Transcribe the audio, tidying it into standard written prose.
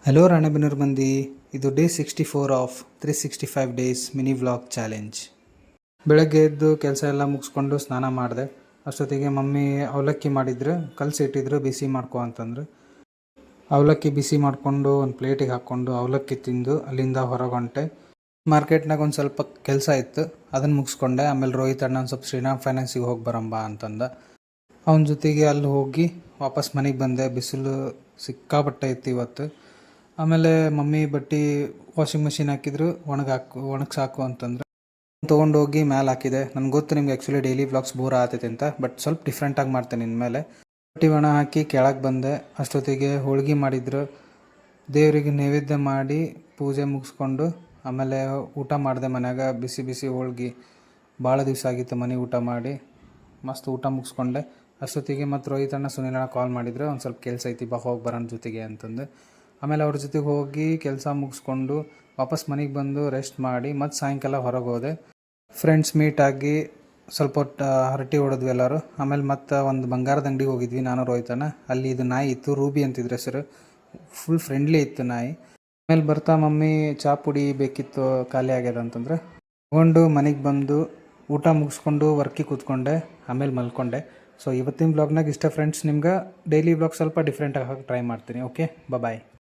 Hello Ranebennur ಮಂದಿ, ಇದು day 64 of 365 days mini vlog challenge. ಬೆಳಗ್ಗೆ ಎದ್ದು ಕೆಲಸ ಎಲ್ಲ ಮುಗಿಸ್ಕೊಂಡು ಸ್ನಾನ ಮಾಡಿದೆ. ಅಷ್ಟೊತ್ತಿಗೆ ಮಮ್ಮಿ ಅವಲಕ್ಕಿ ಮಾಡಿದ್ರು, ಕಲಸಿಟ್ಟಿದ್ರು ಬಿಸಿ ಮಾಡ್ಕೊ ಅಂತಂದ್ರು. ಅವಲಕ್ಕಿ ಬಿಸಿ ಮಾಡಿಕೊಂಡು ಒಂದು ಪ್ಲೇಟಿಗೆ ಹಾಕ್ಕೊಂಡು ಅವಲಕ್ಕಿ ತಿಂದು ಅಲ್ಲಿಂದ ಹೊರಗೊಂಟೆ. ಮಾರ್ಕೆಟ್ನಾಗ ಒಂದು ಸ್ವಲ್ಪ ಕೆಲಸ ಇತ್ತು, ಅದನ್ನು ಮುಗಿಸ್ಕೊಂಡೆ. ಆಮೇಲೆ ರೋಹಿತ್ ಅಣ್ಣ ಒಂದು ಸ್ವಲ್ಪ ಶ್ರೀರಾಮ್ ಫೈನಾನ್ಸಿಗೆ ಹೋಗಿ ಬರಂಬ ಅಂತಂದ. ಅವನ ಜೊತೆಗೆ ಅಲ್ಲಿ ಹೋಗಿ ವಾಪಸ್ ಮನೆಗೆ ಬಂದೆ. ಬಿಸಿಲು ಸಿಕ್ಕಾಪಟ್ಟೆ ಇತ್ತು ಇವತ್ತು. ಆಮೇಲೆ ಮಮ್ಮಿ ಬಟ್ಟೆ ವಾಷಿಂಗ್ ಮಿಷಿನ್ ಹಾಕಿದ್ರು, ಒಣಗ್ಸಾಕು ಅಂತಂದ್ರೆ ತೊಗೊಂಡೋಗಿ ಮ್ಯಾಲೆ ಹಾಕಿದೆ. ನನಗೆ ಗೊತ್ತು ನಿಮ್ಗೆ ಆ್ಯಕ್ಚುಲಿ ಡೈಲಿ ವ್ಲಾಗ್ಸ್ ಬೋರ್ ಆಗ್ತೈತೆ ಅಂತ, ಬಟ್ ಸ್ವಲ್ಪ ಡಿಫ್ರೆಂಟಾಗಿ ಮಾಡ್ತೇನೆ ಇನ್ಮೇಲೆ. ಬಟ್ಟೆ ಒಣ ಹಾಕಿ ಕೆಳಗೆ ಬಂದೆ. ಅಷ್ಟೊತ್ತಿಗೆ ಹೋಳ್ಗೆ ಮಾಡಿದ್ರು, ದೇವರಿಗೆ ನೈವೇದ್ಯ ಮಾಡಿ ಪೂಜೆ ಮುಗಿಸ್ಕೊಂಡು ಆಮೇಲೆ ಊಟ ಮಾಡಿದೆ ಮನ್ಯಾಗ. ಬಿಸಿ ಬಿಸಿ ಹೋಳ್ಗೆ, ಭಾಳ ದಿವಸ ಆಗಿತ್ತು ಮನೆ ಊಟ ಮಾಡಿ. ಮಸ್ತ್ ಊಟ ಮುಗಿಸ್ಕೊಂಡೆ. ಅಷ್ಟೊತ್ತಿಗೆ ಮತ್ತು ರೋಹಿತ್ ಅಣ್ಣ ಸುನಿಲಣ್ಣ ಕಾಲ್ ಮಾಡಿದ್ರು, ಒಂದು ಸ್ವಲ್ಪ ಕೆಲಸ ಐತಿ ಬಾ ಹೋಗಿ ಬರೋಣ ಜೊತೆಗೆ ಅಂತಂದು. ಆಮೇಲೆ ಅವ್ರ ಜೊತೆಗೆ ಹೋಗಿ ಕೆಲಸ ಮುಗಿಸ್ಕೊಂಡು ವಾಪಸ್ ಮನೆಗೆ ಬಂದು ರೆಸ್ಟ್ ಮಾಡಿ ಮತ್ತು ಸಾಯಂಕಾಲ ಹೊರಗೆ ಹೋದೆ. ಫ್ರೆಂಡ್ಸ್ ಮೀಟಾಗಿ ಸ್ವಲ್ಪ ಹೊತ್ತು ಹರಟಿ ಹೊಡೆದ್ವಿ ಎಲ್ಲರೂ. ಆಮೇಲೆ ಮತ್ತು ಒಂದು ಬಂಗಾರದ ಅಂಗಡಿಗೆ ಹೋಗಿದ್ವಿ ನಾನು ರೋಹಿತಣ್ಣ. ಅಲ್ಲಿ ಇದು ನಾಯಿ ಇತ್ತು, ರೂಬಿ ಅಂತಿದ್ರು ಹೆಸರು. ಫುಲ್ ಫ್ರೆಂಡ್ಲಿ ಇತ್ತು ನಾಯಿ. ಆಮೇಲೆ ಬರ್ತಾ ಮಮ್ಮಿ ಚಹಾ ಪುಡಿ ಬೇಕಿತ್ತು, ಖಾಲಿ ಆಗ್ಯದ ಅಂತಂದ್ರೆ ತೊಗೊಂಡು ಮನೆಗೆ ಬಂದು ಊಟ ಮುಗಿಸ್ಕೊಂಡು ವರ್ಕಿಗೆ ಕೂತ್ಕೊಂಡೆ. ಆಮೇಲೆ ಮಲ್ಕೊಂಡೆ. ಸೊ ಇವತ್ತಿನ ಬ್ಲಾಗ್ನಾಗ ಇಷ್ಟ ಫ್ರೆಂಡ್ಸ್. ನಿಮ್ಗೆ ಡೈಲಿ ಬ್ಲಾಗ್ ಸ್ವಲ್ಪ ಡಿಫ್ರೆಂಟಾಗಿ ಹಾಕಿ ಟ್ರೈ ಮಾಡ್ತೀನಿ. ಓಕೆ, ಬಾಯ್.